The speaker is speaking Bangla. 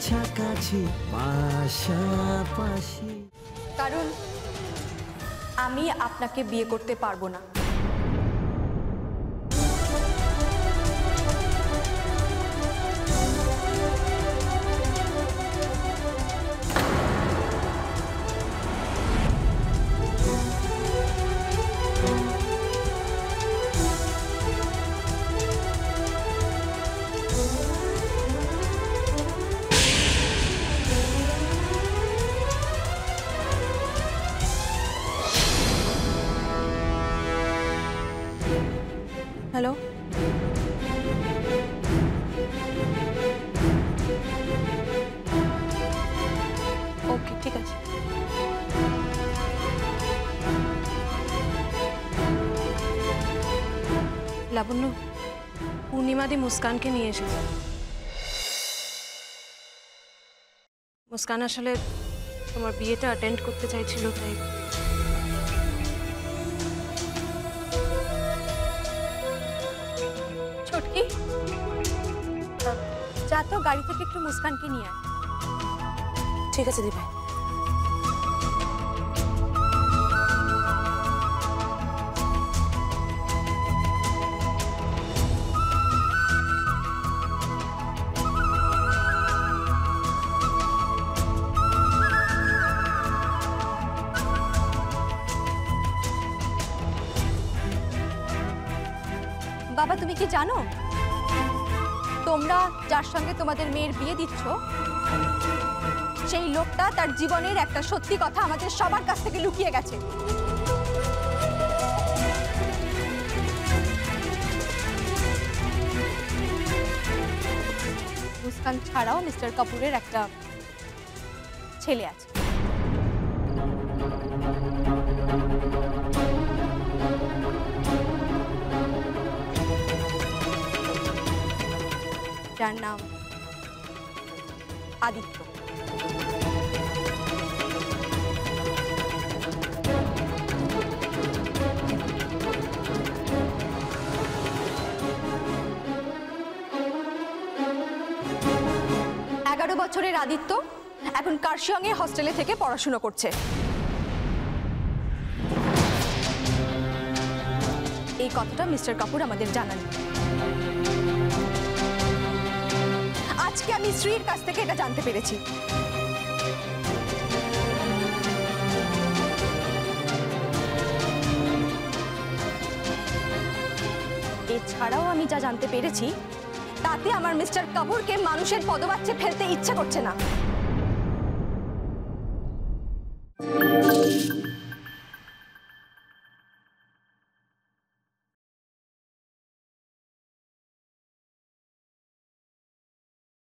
কাছাকাছি পাশাপাশি। কারণ আমি আপনাকে বিয়ে করতে পারবো না। হ্যালো, ওকে ঠিক আছে। লাবণ্য, পূর্ণিমাদি মুস্কানকে নিয়ে এসেছে। মুস্কান আসলে তোমার বিয়েটা অ্যাটেন্ড করতে চাইছিল, তাই। ছটকি, যা তো গাড়ি থেকে একটু মুস্কানকে নিয়ে আয়। ঠিক আছে দিভাই। বাবা, তুমি কি জানো তোমরা যার সঙ্গে তোমাদের মেয়ের বিয়ে দিচ্ছ সেই লোকটা তার জীবনের একটা সত্যি কথা আমাদের সবার কাছ থেকে লুকিয়ে গেছে। মুস্কান ছাড়াও মিস্টার কাপুরের একটা ছেলে আছে। যার নাম আদিত্য। বছরের আদিত্য এখন কার্শিয়ংয়ে হস্টেলে থেকে পড়াশোনা করছে। এই কথাটা মিস্টার কাপুর আমাদের জানান। আজকে আমি শ্রীর কাছ থেকে এটা জানতে পেরেছি। এছাড়াও আমি যা জানতে পেরেছি তাতে আমার মিস্টার কাপুরকে মানুষের পদবাচ্যে ফেলতে ইচ্ছা করছে না।